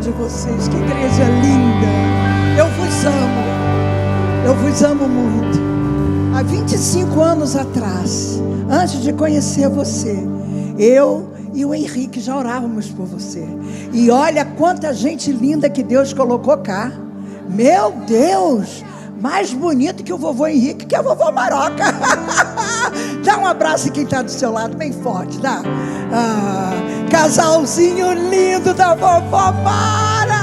de vocês, que igreja linda. Eu vos amo muito. Há 25 anos atrás, antes de conhecer você, eu e o Henrique já orávamos por você. E olha quanta gente linda que Deus colocou cá. Meu Deus, mais bonito que o vovô Henrique, que a vovó Maroca. Dá um abraço em quem está do seu lado, bem forte, dá. Casalzinho lindo da vovó Mara.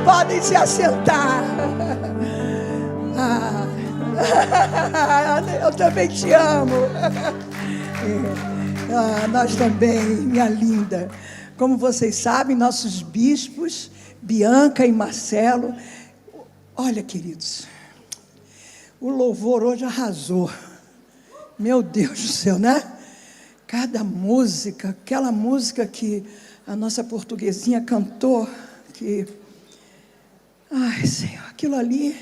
Podem se assentar. Eu também te amo. Nós também, minha linda. Como vocês sabem, nossos bispos, Bianca e Marcelo. Olha, queridos, o louvor hoje arrasou. Meu Deus do céu, né? Cada música, aquela música que a nossa portuguesinha cantou, que... Ai, Senhor, aquilo ali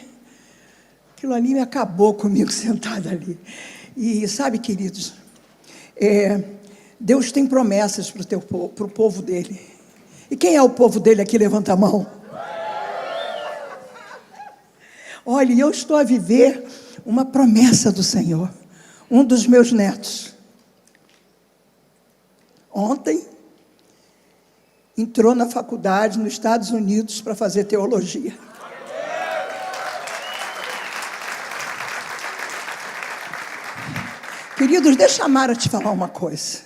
me acabou comigo sentada ali. E sabe, queridos, Deus tem promessas para o povo dele. E quem é o povo dele aqui? Levanta a mão. Olha, eu estou a viver uma promessa do Senhor. Um dos meus netos, ontem, entrou na faculdade nos Estados Unidos para fazer teologia. Queridos, deixa a Mara te falar uma coisa.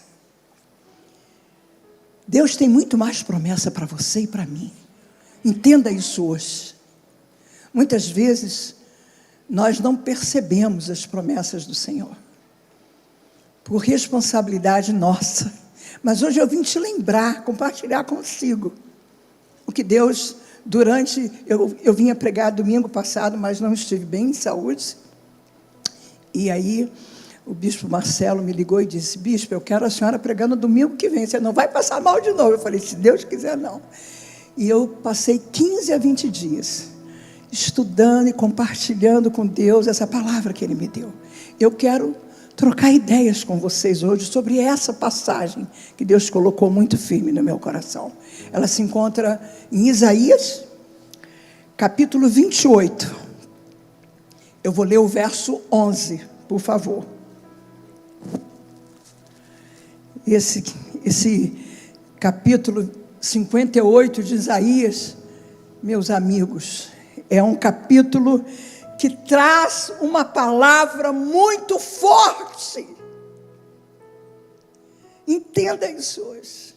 Deus tem muito mais promessa para você e para mim. Entenda isso hoje. Muitas vezes, nós não percebemos as promessas do Senhor, por responsabilidade nossa. Mas hoje eu vim te lembrar, compartilhar consigo o que Deus, eu vinha pregar domingo passado, mas não estive bem em saúde. E aí, o bispo Marcelo me ligou e disse: bispo, eu quero a senhora pregando domingo que vem, você não vai passar mal de novo. Eu falei: se Deus quiser, não. E eu passei 15 a 20 dias estudando e compartilhando com Deus essa palavra que Ele me deu. Eu quero trocar ideias com vocês hoje sobre essa passagem que Deus colocou muito firme no meu coração. Ela se encontra em Isaías, capítulo 28. Eu vou ler o verso 11, por favor. Esse capítulo 58 de Isaías, meus amigos, é um capítulo que traz uma palavra muito forte. Entenda isso hoje.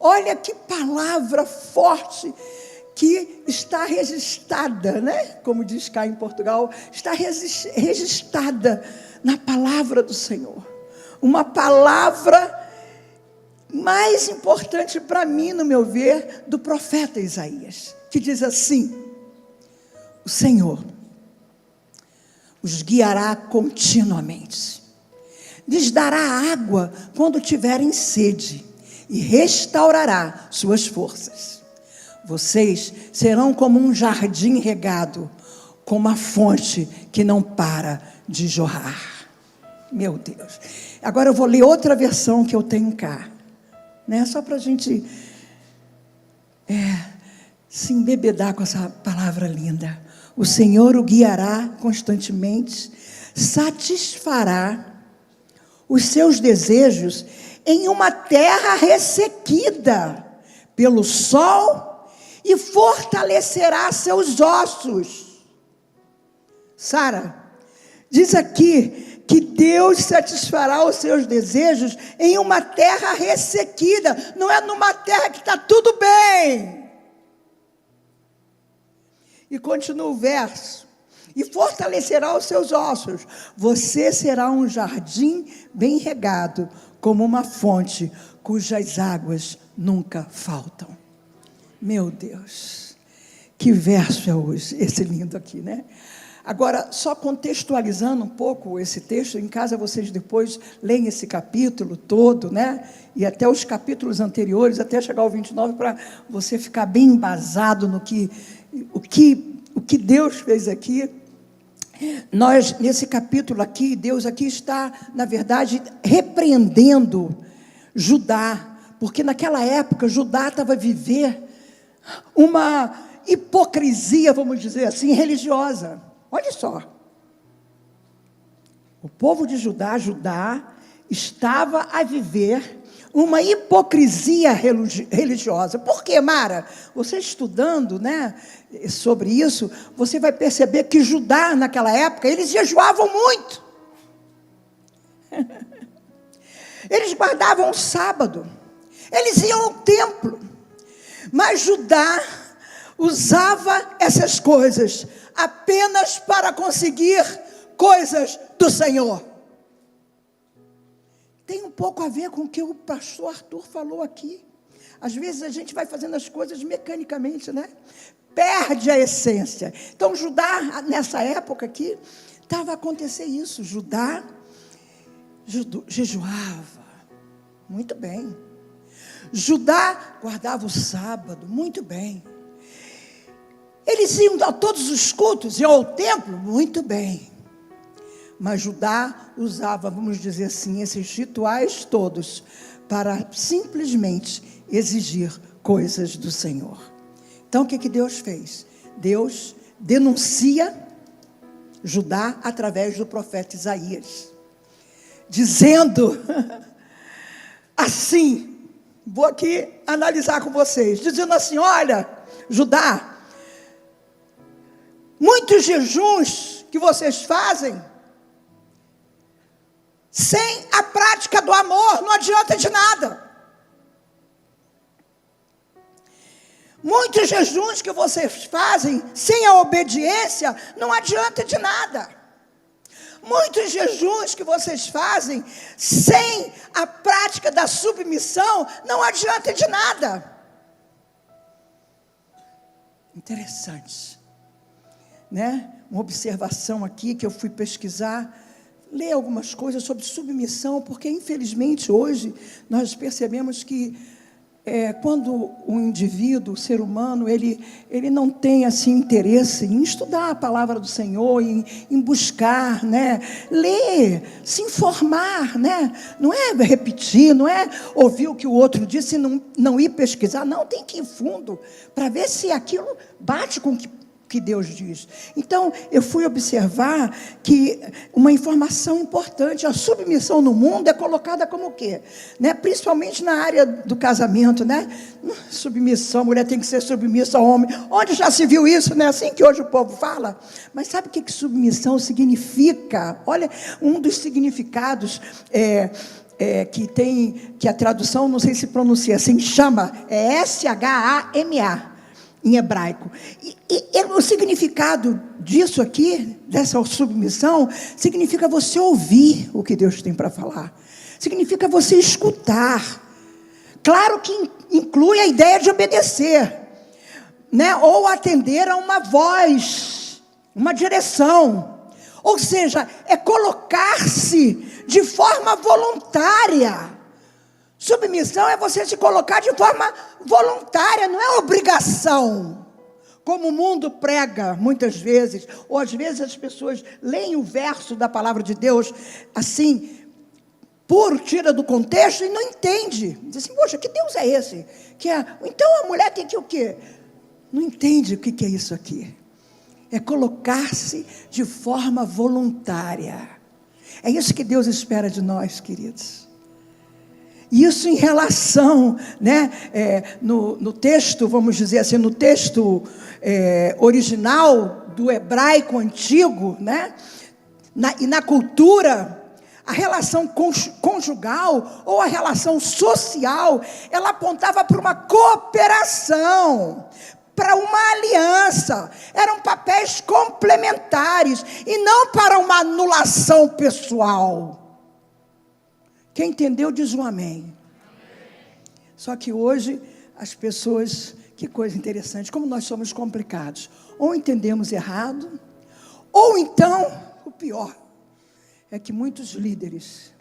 Olha que palavra forte que está registrada, né? Como diz cá em Portugal, está registrada na palavra do Senhor. Uma palavra mais importante para mim, no meu ver, do profeta Isaías, que diz assim: o Senhor os guiará continuamente, lhes dará água quando tiverem sede, e restaurará suas forças. Vocês serão como um jardim regado, como uma fonte que não para de jorrar. Meu Deus. Agora eu vou ler outra versão que eu tenho cá, né? Só para a gente se embebedar com essa palavra linda. O Senhor o guiará constantemente, satisfará os seus desejos em uma terra ressequida pelo sol e fortalecerá seus ossos. Sara, diz aqui que Deus satisfará os seus desejos em uma terra ressequida, não é numa terra que está tudo bem. E continua o verso: e fortalecerá os seus ossos. Você será um jardim bem regado, como uma fonte cujas águas nunca faltam. Meu Deus, que verso é hoje, esse lindo aqui, né? Agora, só contextualizando um pouco esse texto, em casa vocês depois leem esse capítulo todo, né? E até os capítulos anteriores, até chegar ao 29, para você ficar bem embasado no que o que Deus fez aqui. Nós, nesse capítulo aqui, Deus aqui está, na verdade, repreendendo Judá, porque naquela época Judá estava a viver uma hipocrisia, vamos dizer assim, religiosa. Olha só. O povo de Judá estava a viver uma hipocrisia religiosa. Por quê, Mara? Você estudando, né, sobre isso, você vai perceber que Judá, naquela época, eles jejuavam muito. Eles guardavam o sábado. Eles iam ao templo. Mas Judá usava essas coisas apenas para conseguir coisas do Senhor. Tem um pouco a ver com o que o pastor Arthur falou aqui. Às vezes a gente vai fazendo as coisas mecanicamente, né? Perde a essência. Então Judá, nessa época aqui, estava a acontecer isso. Judá jejuava. Muito bem. Judá guardava o sábado. Muito bem. Eles iam a todos os cultos, iam ao templo. Muito bem. Mas Judá usava, vamos dizer assim, esses rituais todos para simplesmente exigir coisas do Senhor. Então o que Deus fez? Deus denuncia Judá através do profeta Isaías, dizendo assim, vou aqui analisar com vocês, dizendo assim: olha, Judá, muitos jejuns que vocês fazem, sem a prática do amor, não adianta de nada. Muitos jejuns que vocês fazem, sem a obediência, não adianta de nada. Muitos jejuns que vocês fazem, sem a prática da submissão, não adianta de nada. Interessante, né? Uma observação aqui que eu fui pesquisar, ler algumas coisas sobre submissão, porque infelizmente hoje nós percebemos que quando o indivíduo, o ser humano, ele não tem assim interesse em estudar a palavra do Senhor, em buscar, né, ler, se informar, né, não é repetir, não é ouvir o que o outro disse e não ir pesquisar, não, tem que ir fundo para ver se aquilo bate com o que Deus diz. Então, eu fui observar que uma informação importante, a submissão no mundo é colocada como o quê? Né? Principalmente na área do casamento, né? Submissão, a mulher tem que ser submissa ao homem. Onde já se viu isso, né? Assim que hoje o povo fala. Mas sabe o que submissão significa? Olha, um dos significados que a tradução, não sei se pronuncia assim, chama, S-H-A-M-A. Em hebraico. E o significado disso aqui, dessa submissão, significa você ouvir o que Deus tem para falar. Significa você escutar. Claro que inclui a ideia de obedecer, né? Ou atender a uma voz, uma direção. Ou seja, é colocar-se de forma voluntária. Submissão é você se colocar de forma voluntária, não é obrigação. Como o mundo prega muitas vezes, ou às vezes as pessoas leem o verso da palavra de Deus assim, tira do contexto e não entende. Diz assim, poxa, que Deus é esse? Então a mulher tem que o quê? Não entende o que é isso aqui. É colocar-se de forma voluntária. É isso que Deus espera de nós, queridos. Isso em relação, né, no texto, vamos dizer assim, no texto original do hebraico antigo, né, e na cultura, a relação conjugal ou a relação social, ela apontava para uma cooperação, para uma aliança, eram papéis complementares e não para uma anulação pessoal. Quem entendeu diz um amém. Só que hoje as pessoas, que coisa interessante, como nós somos complicados, ou entendemos errado, ou então, o pior, é que muitos líderes,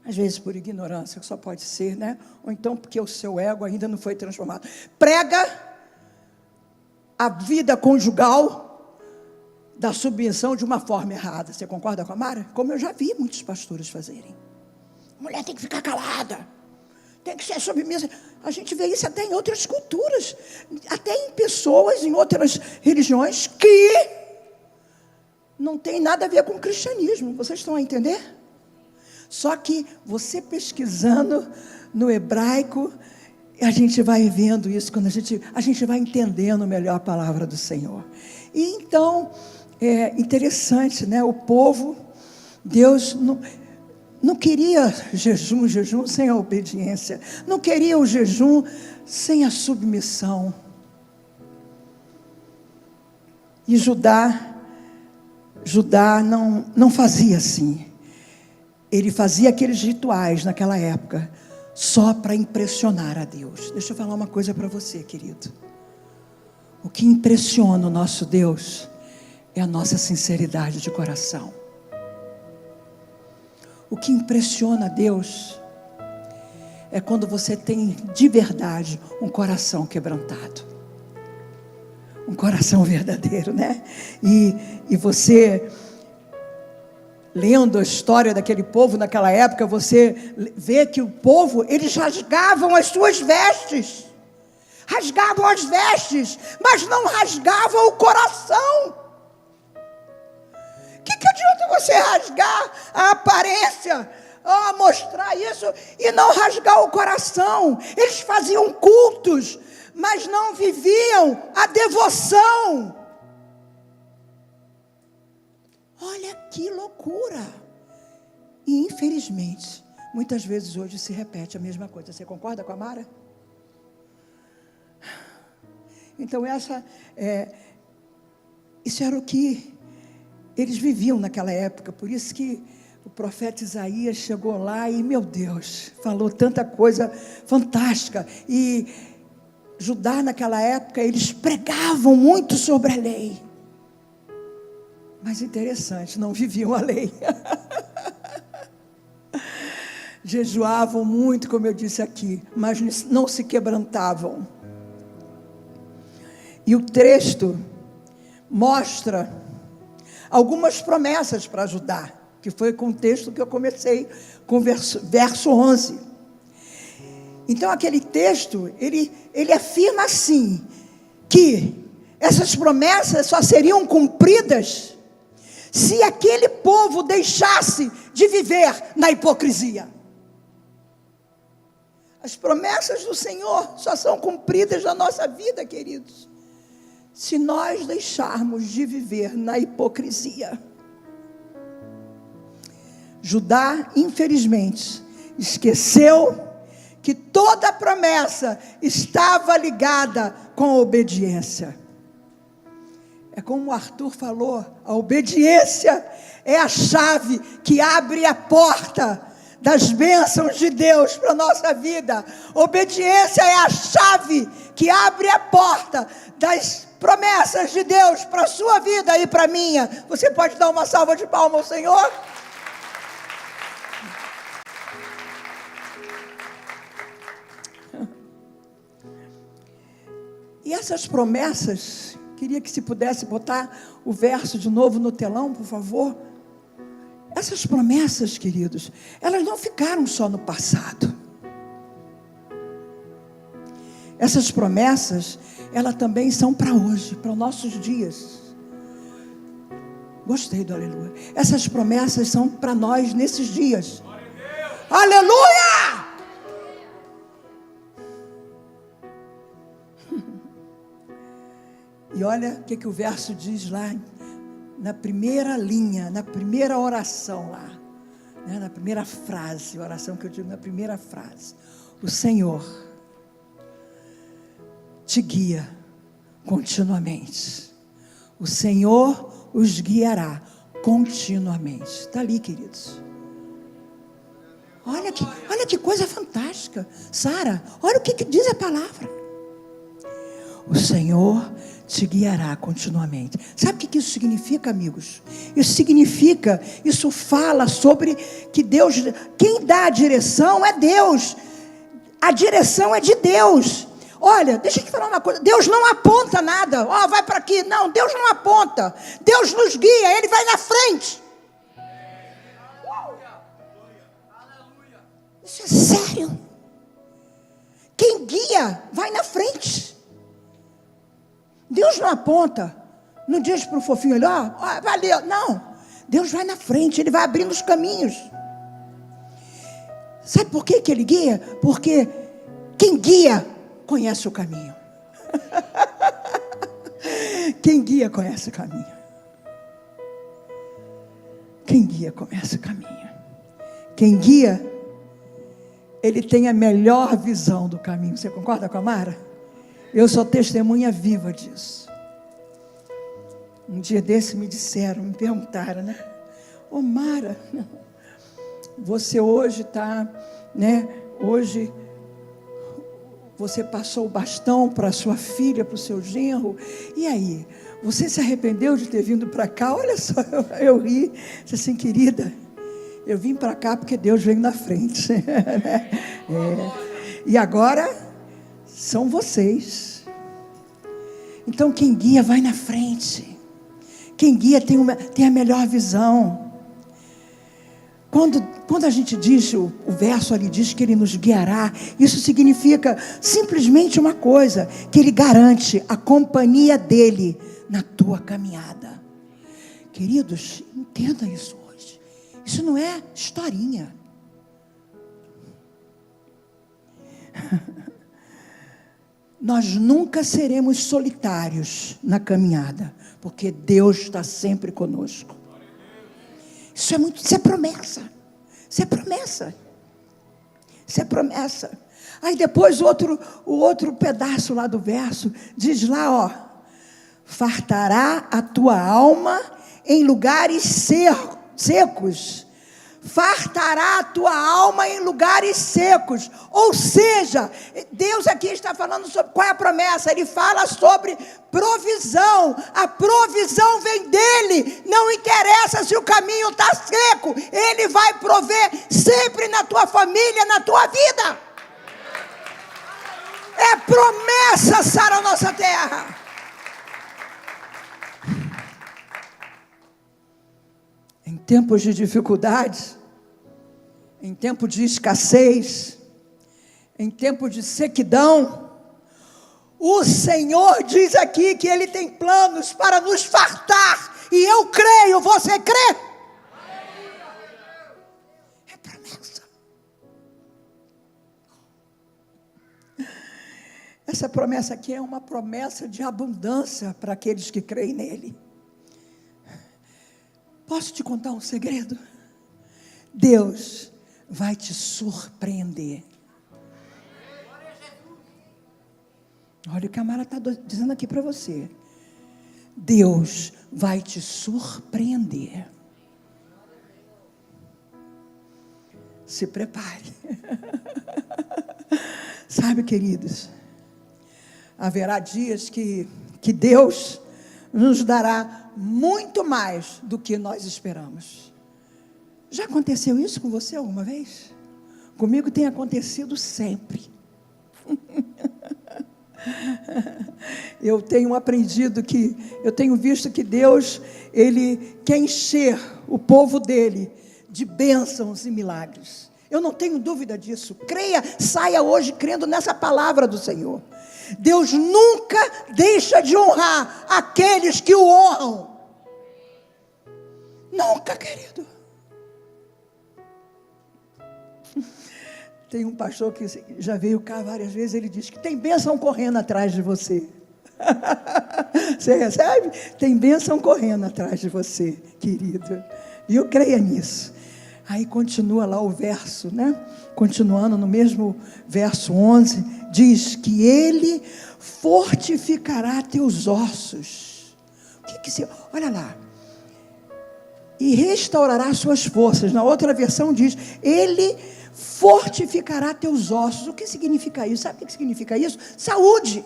às vezes por ignorância, que só pode ser, né? Ou então porque o seu ego ainda não foi transformado, prega a vida conjugal da submissão de uma forma errada. Você concorda com a Mara? Como eu já vi muitos pastores fazerem. A mulher tem que ficar calada, tem que ser submissa. A gente vê isso até em outras culturas, até em pessoas, em outras religiões, que não tem nada a ver com o cristianismo. Vocês estão a entender? Só que você pesquisando no hebraico, a gente vai vendo isso, quando a gente vai entendendo melhor a palavra do Senhor. E então, é interessante, né? O povo, Deus não queria jejum sem a obediência. Não queria o jejum sem a submissão. E Judá não fazia assim. Ele fazia aqueles rituais naquela época só para impressionar a Deus. Deixa eu falar uma coisa para você, querido. O que impressiona o nosso Deus é a nossa sinceridade de coração. O que impressiona a Deus é quando você tem de verdade um coração quebrantado. Um coração verdadeiro, né? E você, lendo a história daquele povo naquela época, você vê que o povo, eles rasgavam as suas vestes. Rasgavam as vestes, mas não rasgavam o coração. O que adianta você rasgar a aparência, mostrar isso e não rasgar o coração? Eles faziam cultos, mas não viviam a devoção. Olha que loucura. E infelizmente, muitas vezes hoje se repete a mesma coisa. Você concorda com a Mara? Então isso era o que eles viviam naquela época. Por isso que o profeta Isaías chegou lá e, meu Deus, falou tanta coisa fantástica. E Judá naquela época, eles pregavam muito sobre a lei. Mas interessante, não viviam a lei. Jejuavam muito, como eu disse aqui, mas não se quebrantavam. E o texto mostra algumas promessas para Judá, que foi com o texto que eu comecei, com verso 11. Então aquele texto, ele afirma assim, que essas promessas só seriam cumpridas se aquele povo deixasse de viver na hipocrisia. As promessas do Senhor só são cumpridas na nossa vida, queridos, se nós deixarmos de viver na hipocrisia. Judá, infelizmente, esqueceu que toda a promessa estava ligada com a obediência. É como o Arthur falou, a obediência é a chave que abre a porta das bênçãos de Deus para a nossa vida. Obediência é a chave que abre a porta das promessas de Deus para a sua vida e para a minha. Você pode dar uma salva de palmas ao Senhor? E essas promessas, queria que se pudesse botar o verso de novo no telão, por favor. Essas promessas, queridos, elas não ficaram só no passado. Essas promessas, elas também são para hoje, para os nossos dias. Gostei do aleluia. Essas promessas são para nós nesses dias. Aleluia! E olha o que o verso diz lá, na primeira linha, na primeira oração lá, né, na primeira frase, oração que eu digo na primeira frase. O Senhor te guia continuamente. O Senhor os guiará continuamente. Está ali, queridos. Olha que coisa fantástica. Sara, olha o que diz a palavra. O Senhor te guiará continuamente. Sabe o que isso significa, amigos? Isso fala sobre que Deus, quem dá a direção é Deus. A direção é de Deus. Olha, deixa eu te falar uma coisa. Deus não aponta nada. Vai para aqui. Não, Deus não aponta. Deus nos guia, Ele vai na frente. Isso é sério. quem guia vai na frente. Deus não aponta, não diz para o fofinho ali, ó, valeu, não. Deus vai na frente, Ele vai abrindo os caminhos. Sabe por que Ele guia? Porque quem guia conhece o caminho. Quem guia conhece o caminho. Quem guia conhece o caminho. Quem guia, ele tem a melhor visão do caminho. Você concorda com a Mara? Eu sou testemunha viva disso. Um dia desse me perguntaram, né? Ô Mara, você hoje está, né? Hoje você passou o bastão para sua filha, para o seu genro. E aí? Você se arrependeu de ter vindo para cá? Olha só, eu ri. Disse assim, querida, eu vim para cá porque Deus veio na frente. E agora são vocês. Então quem guia vai na frente. Quem guia tem a melhor visão. Quando a gente diz, o verso ali diz que Ele nos guiará, isso significa simplesmente uma coisa, que Ele garante a companhia dEle na tua caminhada. Queridos, entenda isso hoje. Isso não é historinha. Nós nunca seremos solitários na caminhada, porque Deus está sempre conosco. Isso é promessa. Isso é promessa. Isso é promessa. Aí depois o outro pedaço lá do verso diz lá, ó: fartará a tua alma em lugares secos. Fartará a tua alma em lugares secos. Ou seja, Deus aqui está falando sobre qual é a promessa. Ele fala sobre provisão. A provisão vem dele. Não interessa se o caminho está seco, Ele vai prover sempre na tua família, na tua vida. É promessa, Sara, nossa terra. Em tempos de dificuldades, em tempo de escassez, em tempo de sequidão, o Senhor diz aqui que Ele tem planos para nos fartar, e eu creio, você crê? É promessa. Essa promessa aqui é uma promessa de abundância para aqueles que creem nele. Posso te contar um segredo? Deus vai te surpreender. Olha o que a Mara está dizendo aqui para você. Deus vai te surpreender. Se prepare. Sabe, queridos, haverá dias que Deus nos dará muito mais do que nós esperamos. Já aconteceu isso com você alguma vez? Comigo tem acontecido sempre. Eu tenho aprendido eu tenho visto que Deus, Ele quer encher o povo dEle de bênçãos e milagres. Eu não tenho dúvida disso. Creia, saia hoje crendo nessa palavra do Senhor. Deus nunca deixa de honrar aqueles que o honram. Nunca, querido. Tem um pastor que já veio cá várias vezes, ele diz que tem bênção correndo atrás de você. Você recebe? Tem bênção correndo atrás de você, querido. E eu creio nisso. Aí continua lá o verso, né? Continuando no mesmo verso 11, diz que Ele fortificará teus ossos. O que se... Olha lá. E restaurará suas forças. Na outra versão diz, Ele fortificará teus ossos. O que significa isso? Sabe o que significa isso? Saúde.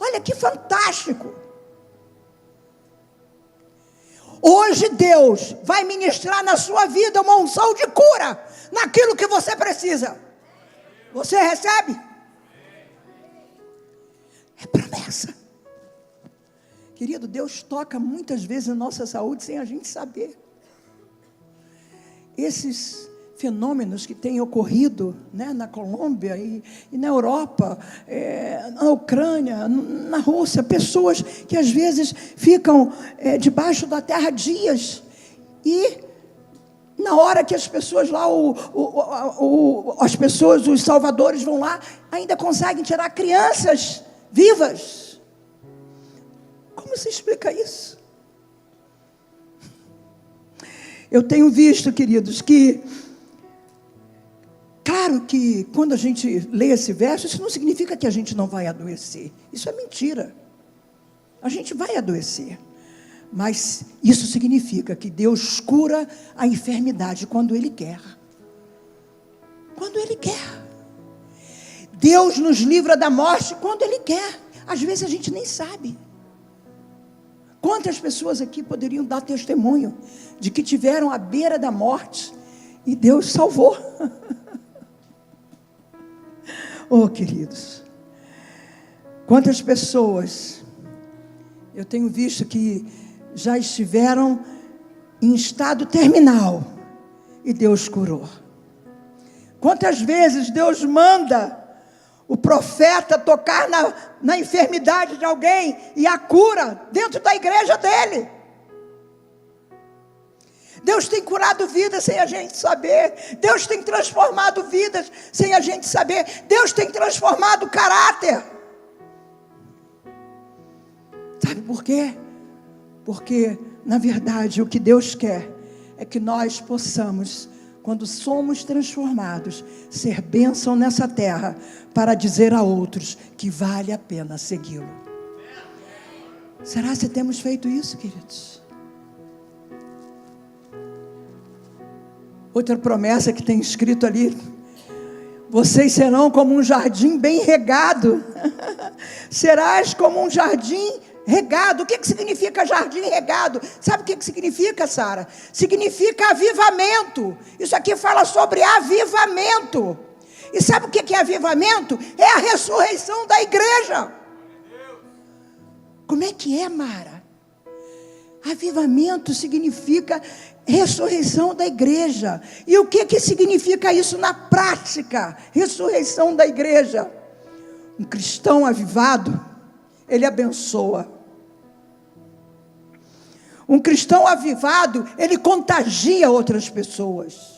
Olha que fantástico. Hoje Deus vai ministrar na sua vida uma unção de cura, naquilo que você precisa. Você recebe? É promessa. Querido, Deus toca muitas vezes na nossa saúde sem a gente saber. Esses fenômenos que têm ocorrido, né, na Colômbia e na Europa, na Ucrânia, na Rússia, pessoas que às vezes ficam debaixo da terra dias, e na hora que as pessoas lá, os salvadores vão lá, ainda conseguem tirar crianças vivas. Como se explica isso? Eu tenho visto, queridos, que claro que quando a gente lê esse verso, isso não significa que a gente não vai adoecer. Isso é mentira. A gente vai adoecer. Mas isso significa que Deus cura a enfermidade quando Ele quer. Quando Ele quer. Deus nos livra da morte quando Ele quer. Às vezes a gente nem sabe. Quantas pessoas aqui poderiam dar testemunho de que tiveram à beira da morte e Deus salvou? Oh, queridos, quantas pessoas eu tenho visto que já estiveram em estado terminal e Deus curou. Quantas vezes Deus manda o profeta tocar na enfermidade de alguém e a cura dentro da igreja dele. Deus tem curado vidas sem a gente saber. Deus tem transformado vidas sem a gente saber. Deus tem transformado o caráter. Sabe por quê? Porque, na verdade, o que Deus quer é que nós possamos, quando somos transformados, ser bênção nessa terra, para dizer a outros que vale a pena segui-lo. Será que temos feito isso, queridos? Outra promessa que tem escrito ali: vocês serão como um jardim bem regado. Serás como um jardim regado. O que significa jardim regado? Sabe o que significa, Sara? Significa avivamento. Isso aqui fala sobre avivamento. E sabe o que é avivamento? É a ressurreição da igreja. Como é que é, Mara? Avivamento significa ressurreição da igreja. E o que significa isso na prática? Ressurreição da igreja. Um cristão avivado, ele abençoa. Um cristão avivado, ele contagia outras pessoas.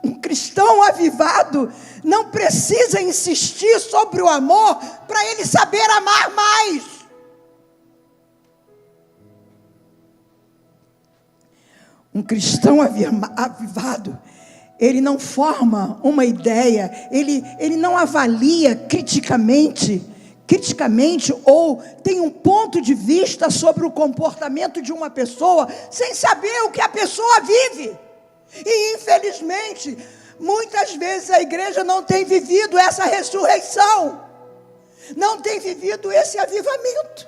Um cristão avivado não precisa insistir sobre o amor para ele saber amar mais. Um cristão avivado, ele não forma uma ideia, ele não avalia criticamente ou tem um ponto de vista sobre o comportamento de uma pessoa, sem saber o que a pessoa vive. E infelizmente, muitas vezes a igreja não tem vivido essa ressurreição, não tem vivido esse avivamento.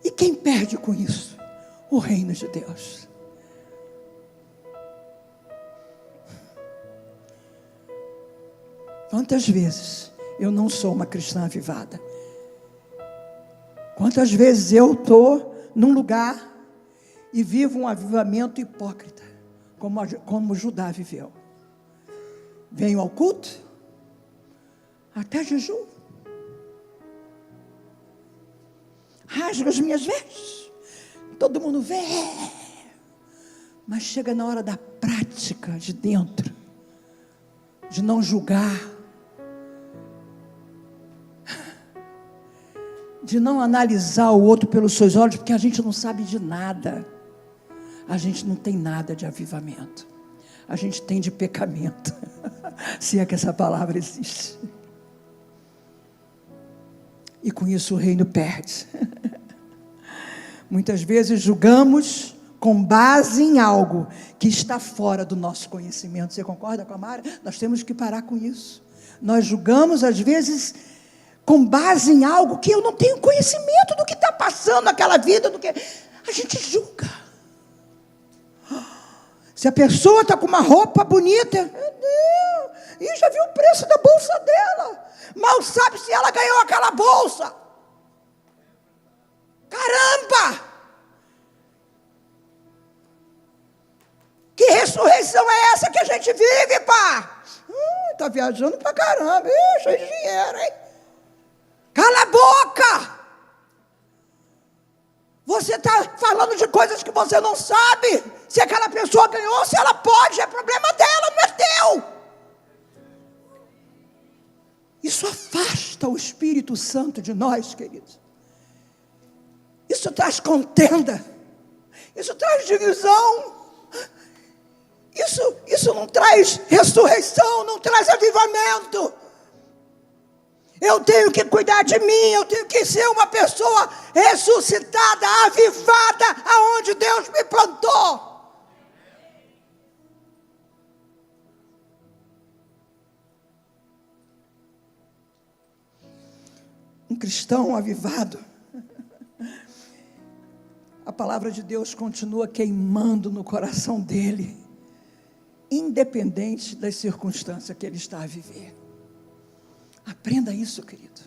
E quem perde com isso? O reino de Deus. Quantas vezes eu não sou uma cristã avivada? Quantas vezes eu estou num lugar e vivo um avivamento hipócrita, como Judá viveu? Venho ao culto, até jejum, rasgo as minhas vestes, todo mundo vê, mas chega na hora da prática de dentro, de não julgar, de não analisar o outro pelos seus olhos, porque a gente não sabe de nada. A gente não tem nada de avivamento. A gente tem de pecamento. Se é que essa palavra existe. E com isso o reino perde. Muitas vezes julgamos com base em algo que está fora do nosso conhecimento. Você concorda com a Mara? Nós temos que parar com isso. Nós julgamos às vezes com base em algo que eu não tenho conhecimento do que está passando naquela vida, do que a gente julga. Se a pessoa está com uma roupa bonita, meu Deus, e já viu o preço da bolsa dela, mal sabe se ela ganhou aquela bolsa. Caramba! gente vive, pá. Tá viajando pra caramba. Cheio de dinheiro, hein? Cala a boca! Você está falando de coisas que você não sabe. Se aquela pessoa ganhou, se ela pode, é problema dela, não é teu. Isso afasta o Espírito Santo de nós, queridos. Isso traz contenda. Isso traz divisão. Isso não traz ressurreição, não traz avivamento. Eu tenho que cuidar de mim, eu tenho que ser uma pessoa ressuscitada, avivada, aonde Deus me plantou. Um cristão avivado, a palavra de Deus continua queimando no coração dele, independente das circunstâncias que ele está a viver. Aprenda isso, querido.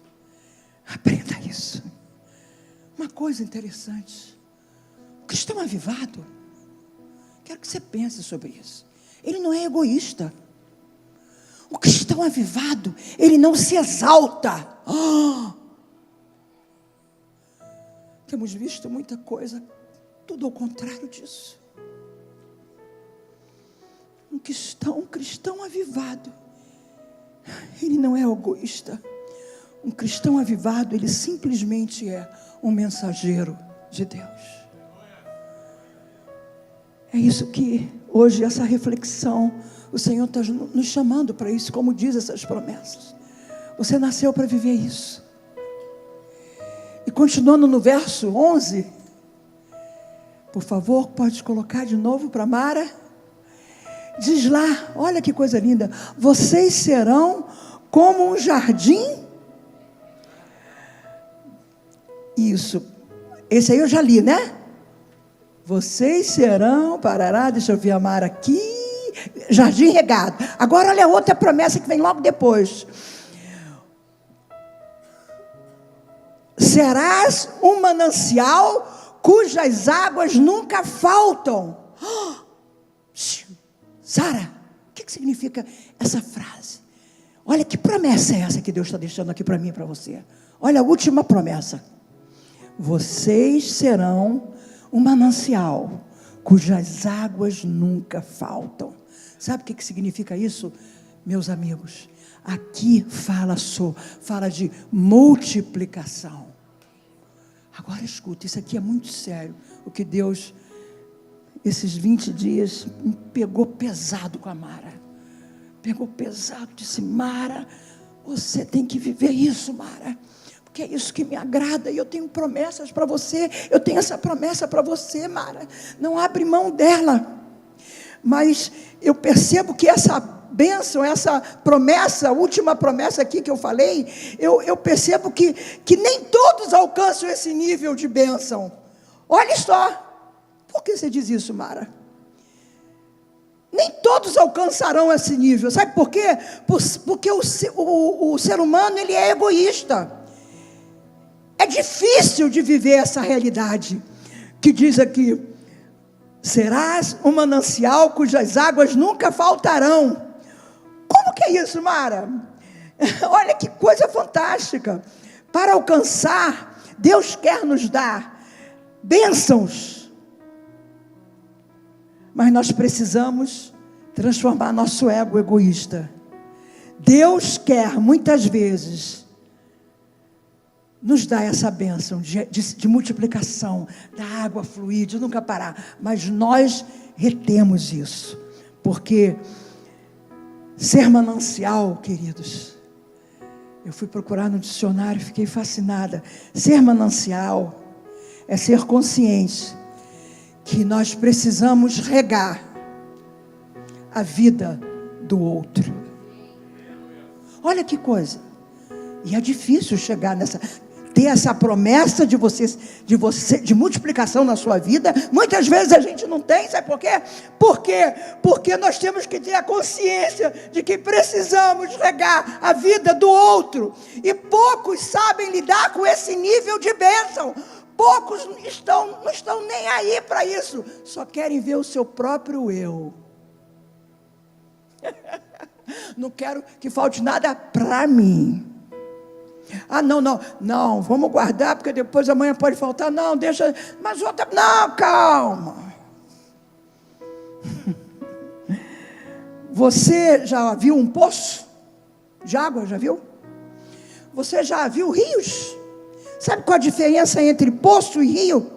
Aprenda isso. Uma coisa interessante. O cristão avivado, quero que você pense sobre isso. Ele não é egoísta. O cristão avivado, ele não se exalta. Temos visto muita coisa, tudo ao contrário disso. Um cristão avivado, ele não é egoísta. Um cristão avivado, ele simplesmente é um mensageiro de Deus. É isso que hoje, essa reflexão, o Senhor está nos chamando para isso, como diz essas promessas. Você nasceu para viver isso. E continuando no verso 11, por favor, pode colocar de novo para Mara. Diz lá, olha que coisa linda: vocês serão como um jardim. Isso, esse aí eu já li, né? Vocês serão, parará, deixa eu ver a Mara aqui, jardim regado. Agora olha a outra promessa que vem logo depois. Serás um manancial cujas águas nunca faltam. Sara, o que significa essa frase? Olha que promessa é essa que Deus está deixando aqui para mim e para você. Olha a última promessa. Vocês serão um manancial cujas águas nunca faltam. Sabe o que significa isso, meus amigos? Aqui fala de multiplicação. Agora escuta, isso aqui é muito sério. O que Deus, esses 20 dias, me pegou pesado com a Mara. Pegou pesado, disse: Mara, você tem que viver isso, Mara. Porque é isso que me agrada, e eu tenho promessas para você. Eu tenho essa promessa para você, Mara. Não abre mão dela. Mas eu percebo que essa bênção, essa promessa, a última promessa aqui que eu falei, eu percebo que nem todos alcançam esse nível de bênção. Olha só, por que você diz isso, Mara? Nem todos alcançarão esse nível, sabe por quê? Porque o ser humano, ele é egoísta. É difícil de viver essa realidade, que diz aqui: serás um manancial cujas águas nunca faltarão. Como que é isso, Mara? Olha que coisa fantástica. Para alcançar, Deus quer nos dar bênçãos, mas nós precisamos transformar nosso ego egoísta. Deus quer muitas vezes nos dar essa bênção de multiplicação, da água fluir, de nunca parar, mas nós retemos isso, porque ser manancial, queridos, eu fui procurar no dicionário e fiquei fascinada. Ser manancial é ser consciente que nós precisamos regar a vida do outro. Olha que coisa. E é difícil chegar ter essa promessa de multiplicação na sua vida. Muitas vezes a gente não tem, sabe por quê? Porque nós temos que ter a consciência de que precisamos regar a vida do outro, e poucos sabem lidar com esse nível de bênção. Poucos não estão nem aí para isso, só querem ver o seu próprio eu. Não quero que falte nada para mim. Ah, não, vamos guardar, porque depois amanhã pode faltar. Não, deixa, mas outra, não, calma. Você já viu um poço de água, já viu? Você já viu rios? Sabe qual a diferença entre poço e rio?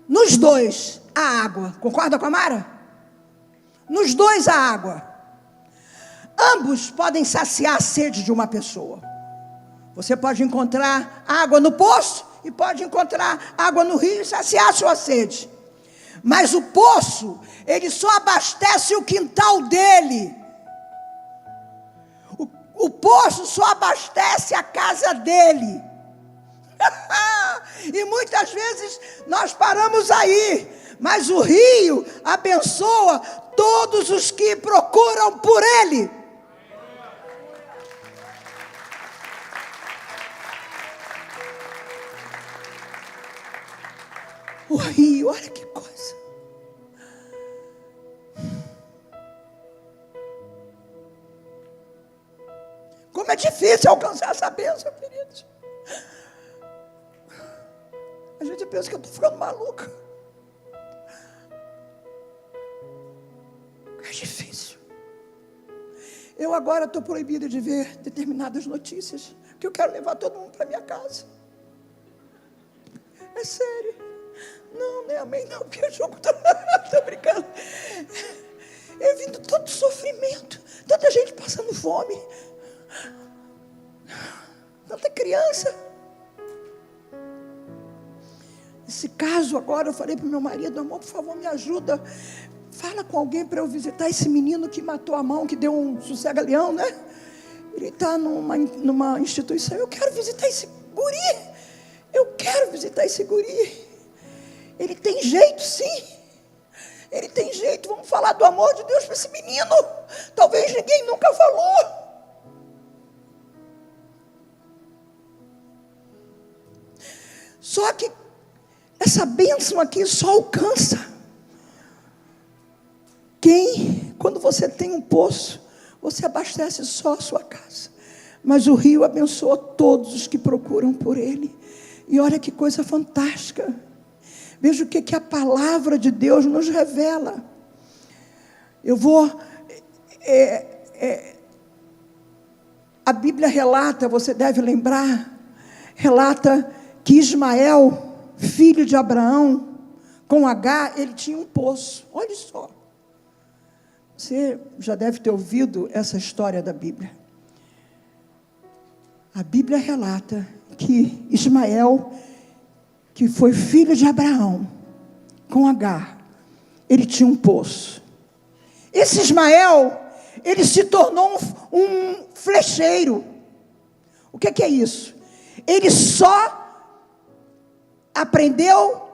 Nos dois, a água. Concorda com a Mara? Nos dois, a água. Ambos podem saciar a sede de uma pessoa. Você pode encontrar água no poço e pode encontrar água no rio e saciar a sua sede. Mas o poço, ele só abastece o quintal dele. O poço só abastece a casa dele. E muitas vezes nós paramos aí. Mas o rio abençoa todos os que procuram por ele. O rio, olha que coisa. Como é difícil alcançar essa bênção, queridos. A gente pensa que eu estou ficando maluca. É difícil. Eu agora estou proibida de ver determinadas notícias, porque eu quero levar todo mundo para minha casa. É sério. Não é amém, não, porque o jogo está... Estou brincando. Eu vindo todo sofrimento, tanta gente passando fome, tanta criança. Esse caso agora, eu falei para o meu marido: amor, por favor, me ajuda. Fala com alguém para eu visitar esse menino que matou a mão, que deu um sossega-leão, né? Ele está numa instituição. Eu quero visitar esse guri. Eu quero visitar esse guri. Ele tem jeito, sim. Ele tem jeito. Vamos falar do amor de Deus para esse menino. Talvez ninguém nunca falou. Só que essa bênção aqui só alcança quando você tem um poço, você abastece só a sua casa. Mas o rio abençoa todos os que procuram por ele. E olha que coisa fantástica. Veja o que a palavra de Deus nos revela. Eu vou... a Bíblia relata, você deve lembrar, relata que Ismael, filho de Abraão, com H, ele tinha um poço. Olha só. Você já deve ter ouvido essa história da Bíblia. A Bíblia relata que Ismael, que foi filho de Abraão, com H, ele tinha um poço. Esse Ismael, ele se tornou um flecheiro. O que é isso? Ele só aprendeu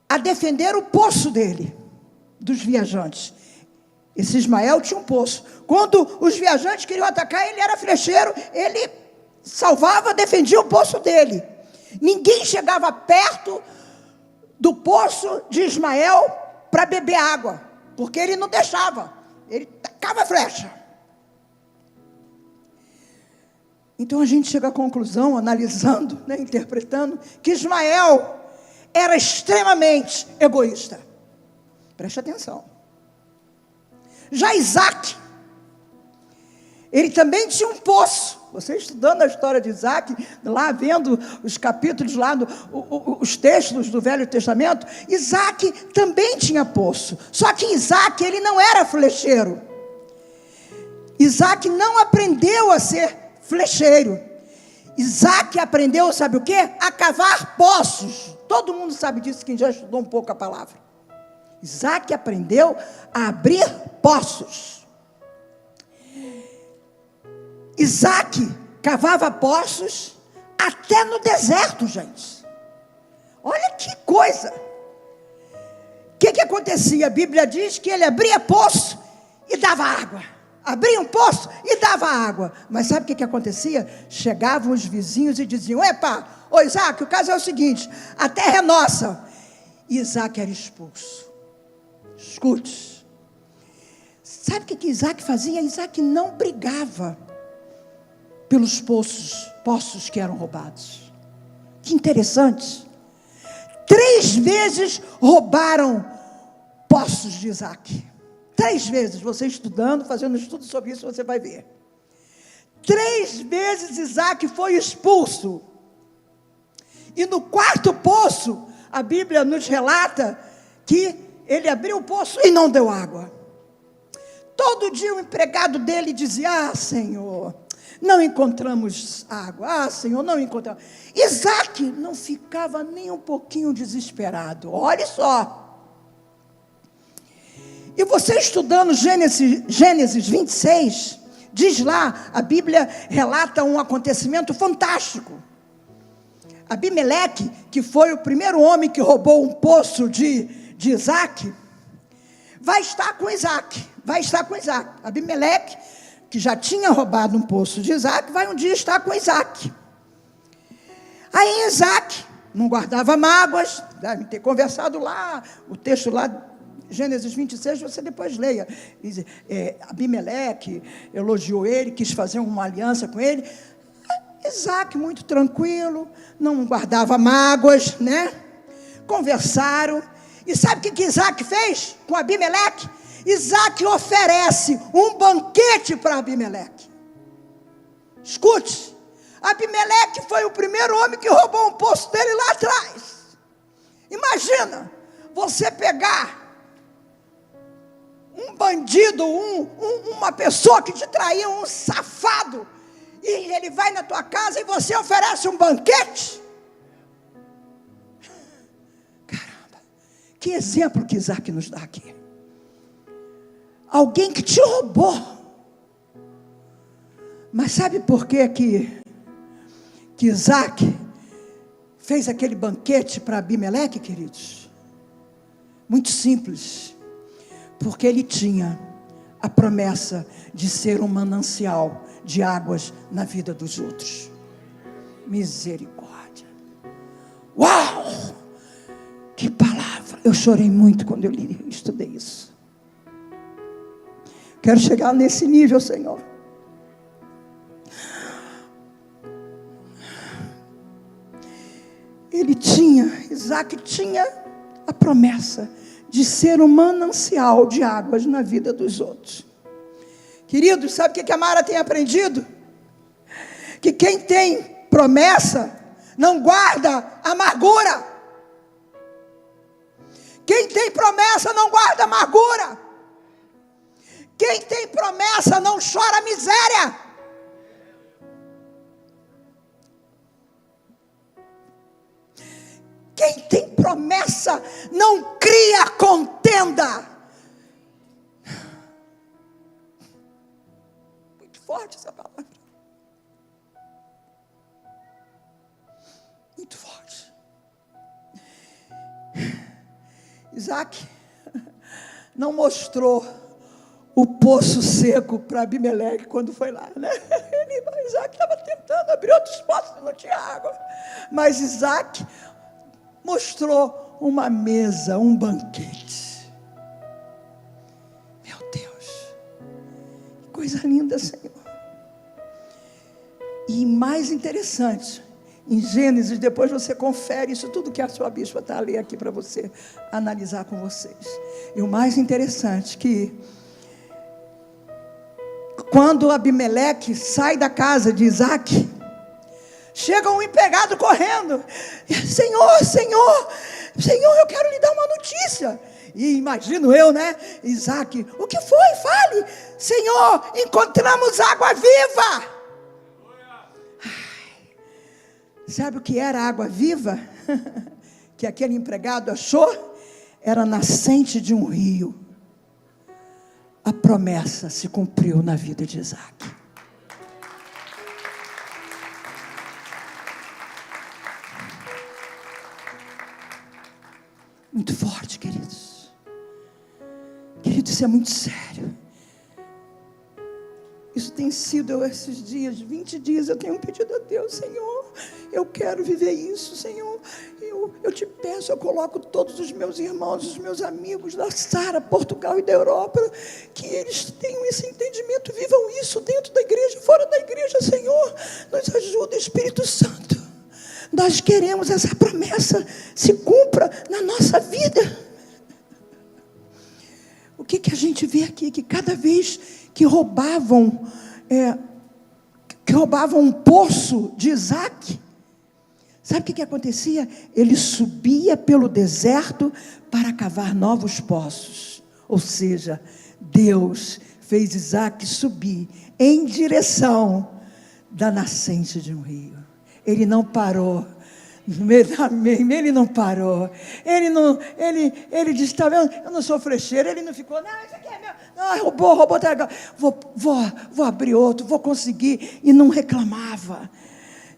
a defender o poço dele, dos viajantes. Esse Ismael tinha um poço. Quando os viajantes queriam atacar, ele era flecheiro, ele salvava, defendia o poço dele. Ninguém chegava perto do poço de Ismael para beber água, porque ele não deixava, ele tacava a flecha. Então a gente chega à conclusão, analisando, interpretando, que Ismael era extremamente egoísta. Preste atenção. Já Isaac, ele também tinha um poço. Você estudando a história de Isaac, lá vendo os capítulos, lá os textos do Velho Testamento, Isaac também tinha poço. Só que Isaac, ele não era flecheiro. Isaac não aprendeu a ser flecheiro. Isaac aprendeu, sabe o quê? A cavar poços. Todo mundo sabe disso, quem já estudou um pouco a palavra. Isaac aprendeu a abrir poços. Isaac cavava poços até no deserto, gente. Olha que coisa. O que acontecia? A Bíblia diz que ele abria poço e dava água. Abria um poço e dava água. Mas sabe o que acontecia? Chegavam os vizinhos e diziam: epa, ô Isaac, o caso é o seguinte, a terra é nossa. E Isaac era expulso. Escute. Sabe o que Isaac fazia? Isaac não brigava pelos poços que eram roubados. Que interessante. 3 vezes roubaram poços de Isaac. 3 vezes, você estudando, fazendo estudo sobre isso, você vai ver. 3 vezes Isaac foi expulso. E no 4º poço, a Bíblia nos relata que ele abriu o poço e não deu água. Todo dia o empregado dele dizia: Senhor, não encontramos água. Senhor, não encontramos. Isaac não ficava nem um pouquinho desesperado. Olha só. E você estudando Gênesis 26, diz lá, a Bíblia relata um acontecimento fantástico. Abimeleque, que foi o primeiro homem que roubou um poço de Isaac, vai estar com Isaac. Abimeleque, que já tinha roubado um poço de Isaac, vai um dia estar com Isaac. Aí Isaac não guardava mágoas, deve ter conversado lá, o texto lá, Gênesis 26, você depois leia. Abimeleque elogiou ele, quis fazer uma aliança com ele. Isaac, muito tranquilo, não guardava mágoas, né? Conversaram. E sabe o que Isaac fez com Abimeleque? Isaac oferece um banquete para Abimeleque. Escute, Abimeleque foi o primeiro homem que roubou um poço dele lá atrás. Imagina, você pegar um bandido, uma pessoa que te traiu, um safado, e ele vai na tua casa e você oferece um banquete. Caramba, que exemplo que Isaac nos dá aqui. Alguém que te roubou. Mas sabe por que Isaac fez aquele banquete para Abimeleque, queridos? Muito simples. Porque ele tinha a promessa de ser um manancial de águas na vida dos outros. Misericórdia. Uau! Que palavra! Eu chorei muito quando eu estudei isso. Quero chegar nesse nível, Senhor. Isaac tinha a promessa de ser um manancial de águas na vida dos outros. Queridos, sabe o que a Mara tem aprendido? Que quem tem promessa não guarda amargura. Quem tem promessa não guarda amargura. Quem tem promessa não chora miséria. Quem tem promessa não cria contenda. Muito forte essa palavra. Muito forte. Isaac não mostrou o poço seco para Abimeleque quando foi lá, né? Isaac estava tentando abrir outros poços e não tinha água. Mas Isaac mostrou uma mesa, um banquete. Meu Deus, que coisa linda, Senhor. E mais interessante, em Gênesis, depois você confere isso tudo que a sua bispa está a ler aqui para você analisar com vocês. E o mais interessante que quando Abimeleque sai da casa de Isaac, chega um empregado correndo. Senhor, eu quero lhe dar uma notícia. E imagino eu, né? Isaac, o que foi? Fale. Senhor, encontramos água viva. Sabe o que era água viva? Que aquele empregado achou? Era a nascente de um rio. A promessa se cumpriu na vida de Isaac. Muito forte, queridos. Queridos, isso é muito sério. Isso tem sido esses dias, 20 dias, eu tenho pedido a Deus, Senhor, eu quero viver isso, Senhor. Eu te peço, eu coloco todos os meus irmãos, os meus amigos da Sara, Portugal e da Europa, que eles tenham esse entendimento, vivam isso dentro da igreja, fora da igreja, Senhor. Nos ajuda, Espírito Santo. Nós queremos essa promessa se cumpra na nossa vida. O que a gente vê aqui? Que cada vez que roubavam um poço de Isaac, sabe o que acontecia? Ele subia pelo deserto para cavar novos poços. Ou seja, Deus fez Isaac subir em direção da nascente de um rio. Ele não parou. Ele não parou. Ele disse, tá vendo? Eu não sou frecheiro. Ele não ficou, não, isso aqui é meu. Não, roubou, tá legal. Vou abrir outro, vou conseguir. E não reclamava.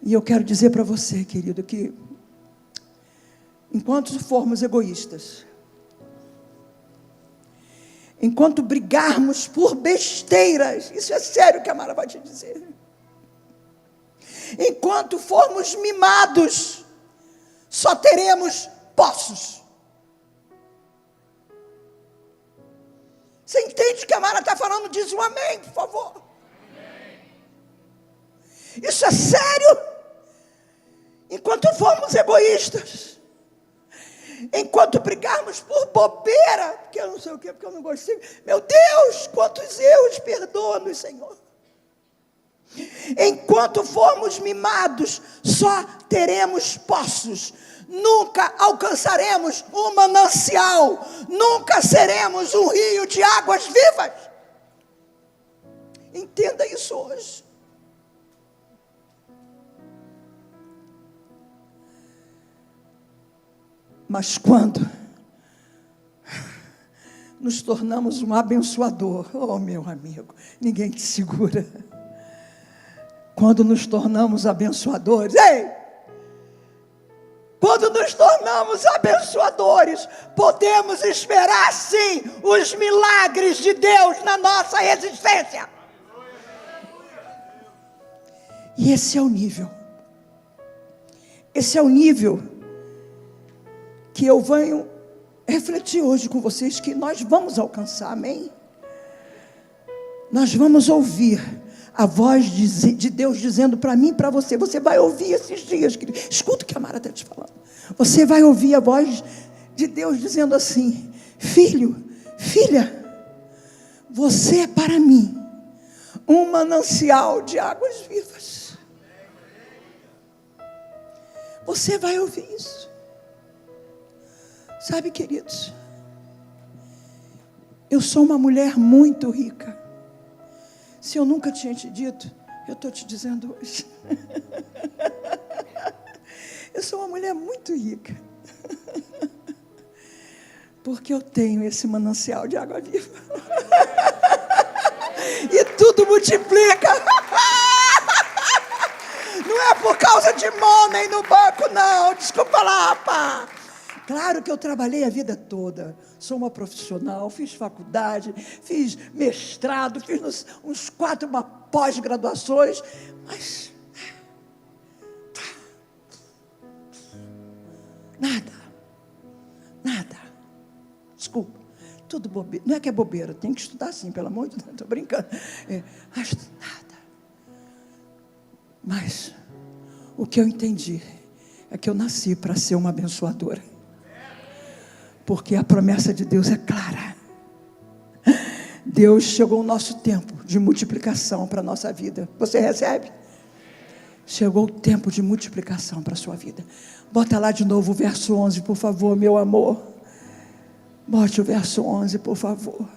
E eu quero dizer para você, querido, que enquanto formos egoístas, enquanto brigarmos por besteiras, isso é sério que a Mara vai te dizer. Enquanto formos mimados, só teremos poços. Você entende que a Mara está falando? Diz um amém, por favor. Isso é sério. Enquanto formos egoístas, enquanto brigarmos por bobeira, porque eu não sei o que, porque eu não gostei. Meu Deus, quantos erros, perdoa-nos, Senhor. Enquanto formos mimados, só teremos poços. Nunca alcançaremos um manancial. Nunca seremos um rio de águas vivas. Entenda isso hoje. Mas quando nos tornamos um abençoador, oh meu amigo, ninguém te segura. Quando nos tornamos abençoadores, quando nos tornamos abençoadores, podemos esperar sim os milagres de Deus na nossa existência. E esse é o nível. Esse é o nível que eu venho refletir hoje com vocês, que nós vamos alcançar, amém? Nós vamos ouvir a voz de Deus dizendo para mim e para você. Você vai ouvir esses dias, querido. Escuta o que a Mara está te falando. Você vai ouvir a voz de Deus dizendo assim: filho, filha, você é para mim um manancial de águas vivas. Você vai ouvir isso. Sabe, queridos, eu sou uma mulher muito rica. Se eu nunca tinha te dito, eu estou te dizendo hoje. Eu sou uma mulher muito rica. Porque eu tenho esse manancial de água viva. E tudo multiplica. Não é por causa de money no banco, não. Desculpa lá, rapaz. Claro que eu trabalhei a vida toda, sou uma profissional, fiz faculdade, fiz mestrado, fiz uns 4 pós-graduações, mas nada, desculpa, tudo bobeira, não é que é bobeira, tem que estudar sim, pelo amor de Deus, estou brincando, mas nada, mas o que eu entendi é que eu nasci para ser uma abençoadora. Porque a promessa de Deus é clara. Deus chegou o nosso tempo de multiplicação para a nossa vida. Você recebe? Chegou o tempo de multiplicação para a sua vida. Bota lá de novo o verso 11, por favor, meu amor. Bote o verso 11, por favor.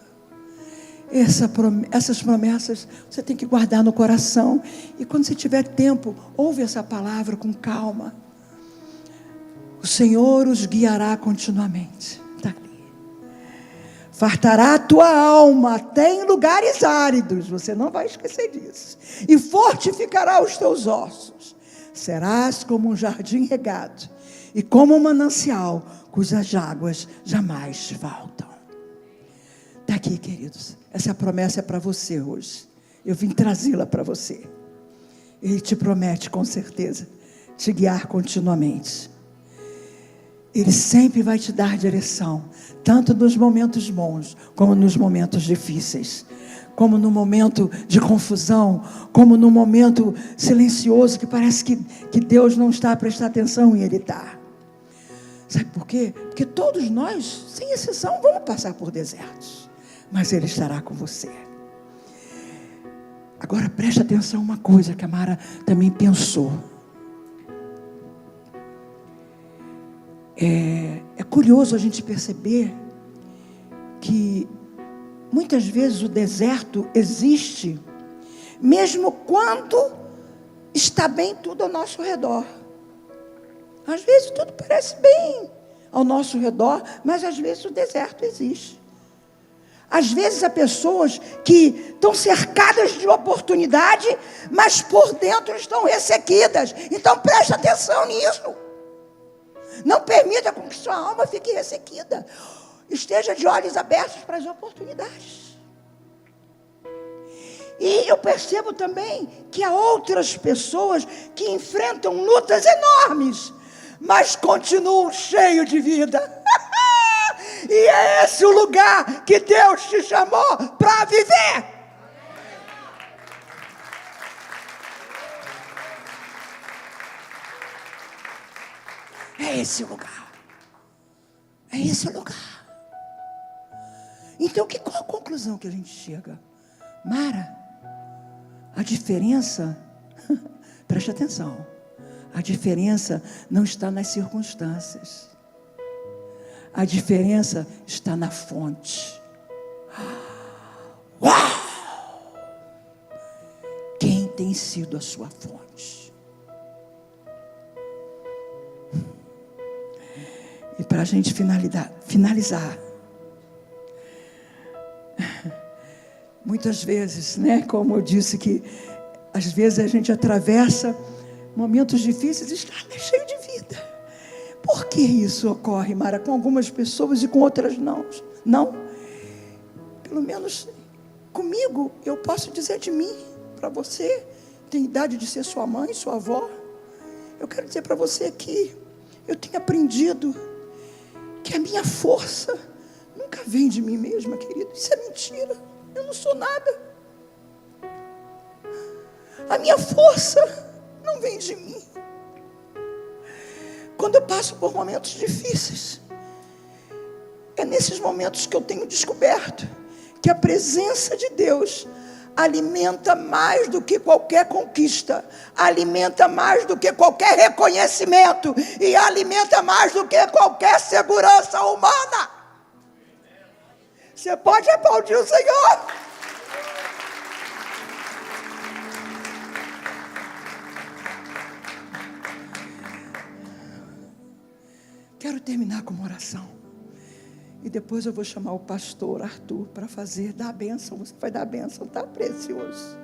Essas promessas você tem que guardar no coração. E quando você tiver tempo, ouve essa palavra com calma. O Senhor os guiará continuamente. Está ali. Fartará a tua alma até em lugares áridos. Você não vai esquecer disso. E fortificará os teus ossos. Serás como um jardim regado. E como um manancial cujas águas jamais faltam. Está aqui, queridos. Essa promessa é para você hoje. Eu vim trazê-la para você. Ele te promete, com certeza, te guiar continuamente. Ele sempre vai te dar direção, tanto nos momentos bons, como nos momentos difíceis, como no momento de confusão, como no momento silencioso, que parece que Deus não está a prestar atenção e Ele está. Sabe por quê? Porque todos nós, sem exceção, vamos passar por desertos, mas Ele estará com você. Agora preste atenção uma coisa que a Mara também pensou. É curioso a gente perceber que muitas vezes o deserto existe, mesmo quando está bem tudo ao nosso redor. Às vezes tudo parece bem ao nosso redor, mas às vezes o deserto existe. Às vezes há pessoas que estão cercadas de oportunidade, mas por dentro estão ressequidas. Então preste atenção nisso. Não permita com que sua alma fique ressequida. Esteja de olhos abertos para as oportunidades. E eu percebo também que há outras pessoas que enfrentam lutas enormes, mas continuam cheios de vida. E é esse o lugar que Deus te chamou para viver. É esse o lugar. É esse o lugar. Então, qual a conclusão que a gente chega? Mara, a diferença, preste atenção, a diferença não está nas circunstâncias. A diferença está na fonte. Uau! Quem tem sido a sua fonte? E para a gente finalizar, muitas vezes, como eu disse, que às vezes a gente atravessa momentos difíceis e está cheio de vida. Por que isso ocorre, Mara, com algumas pessoas e com outras não? Não? Pelo menos comigo, eu posso dizer de mim, para você, tem idade de ser sua mãe, sua avó. Eu quero dizer para você que eu tenho aprendido que a minha força nunca vem de mim mesma, querido. Isso é mentira. Eu não sou nada. A minha força não vem de mim. Quando eu passo por momentos difíceis, é nesses momentos que eu tenho descoberto que a presença de Deus alimenta mais do que qualquer conquista, alimenta mais do que qualquer reconhecimento e alimenta mais do que qualquer segurança humana. Você pode aplaudir o Senhor? Quero terminar com uma oração. E depois eu vou chamar o pastor Arthur para dar a bênção. Você vai dar a bênção, tá? Precioso.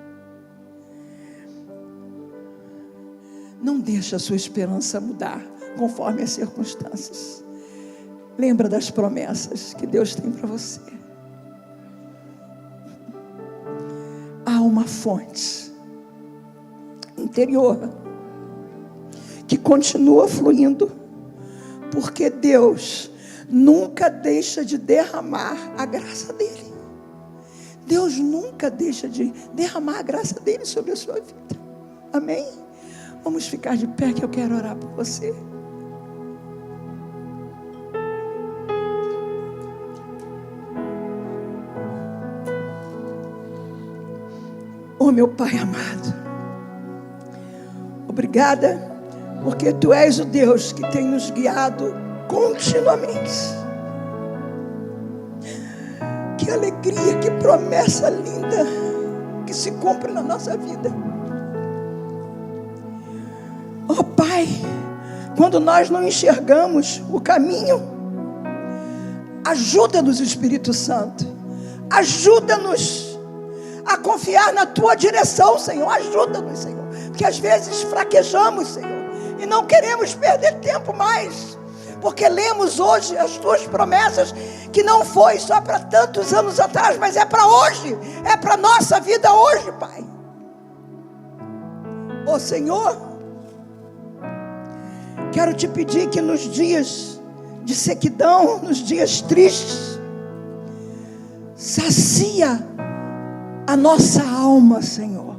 Não deixe a sua esperança mudar conforme as circunstâncias. Lembra das promessas que Deus tem para você. Há uma fonte interior que continua fluindo, porque Deus nunca deixa de derramar a graça dele. Deus nunca deixa de derramar a graça dele sobre a sua vida. Amém? Vamos ficar de pé que eu quero orar por você. Oh, meu Pai amado, obrigada, porque Tu és o Deus que tem nos guiado continuamente. Que alegria, que promessa linda que se cumpre na nossa vida. Oh Pai, quando nós não enxergamos o caminho, ajuda-nos, Espírito Santo, ajuda-nos a confiar na Tua direção, Senhor. Ajuda-nos, Senhor, porque às vezes fraquejamos, Senhor, e não queremos perder tempo mais, porque lemos hoje as Tuas promessas, que não foi só para tantos anos atrás, mas é para hoje, é para a nossa vida hoje, Pai. Ô Senhor, quero te pedir que nos dias de sequidão, nos dias tristes, sacia a nossa alma, Senhor,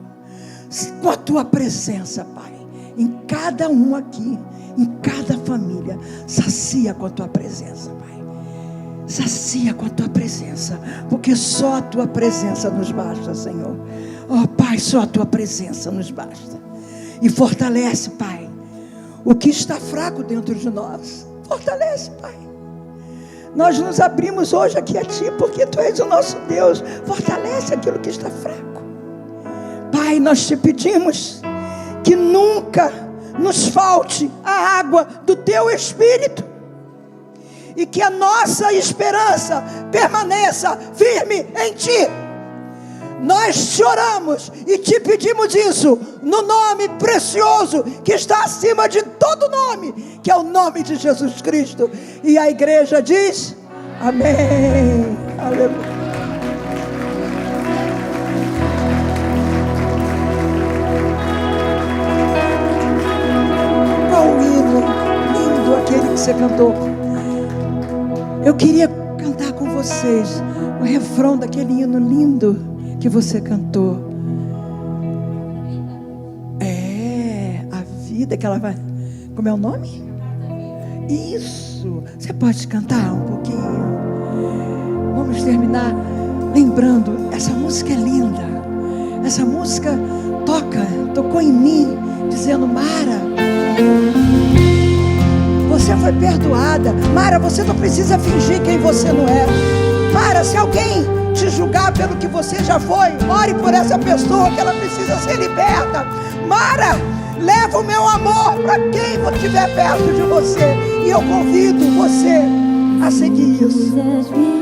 com a tua presença, Pai, em cada um aqui, em cada família. Sacia com a tua presença, Pai. Sacia com a tua presença, porque só a tua presença nos basta, Senhor. Oh Pai, só a tua presença nos basta. E fortalece, Pai, o que está fraco dentro de nós. Fortalece, Pai. Nós nos abrimos hoje aqui a Ti, porque Tu és o nosso Deus. Fortalece aquilo que está fraco. Pai, nós te pedimos que nunca nos falte a água do Teu Espírito, e que a nossa esperança permaneça firme em Ti. Nós te oramos e te pedimos isso no nome precioso que está acima de todo nome, que é o nome de Jesus Cristo. E a igreja diz: amém. Aleluia. Qual o hino lindo aquele que você cantou? Eu queria cantar com vocês o refrão daquele hino lindo que você cantou. É, a vida que ela vai... Como é o nome? Isso. Você pode cantar um pouquinho? Vamos terminar lembrando, essa música é linda. Essa música tocou em mim, dizendo: Mara, você foi perdoada. Mara, você não precisa fingir quem você não é. Mara, se alguém te julgar pelo que você já foi, ore por essa pessoa, que ela precisa ser liberta. Mara, leva o meu amor para quem estiver perto de você. E eu convido você a seguir isso.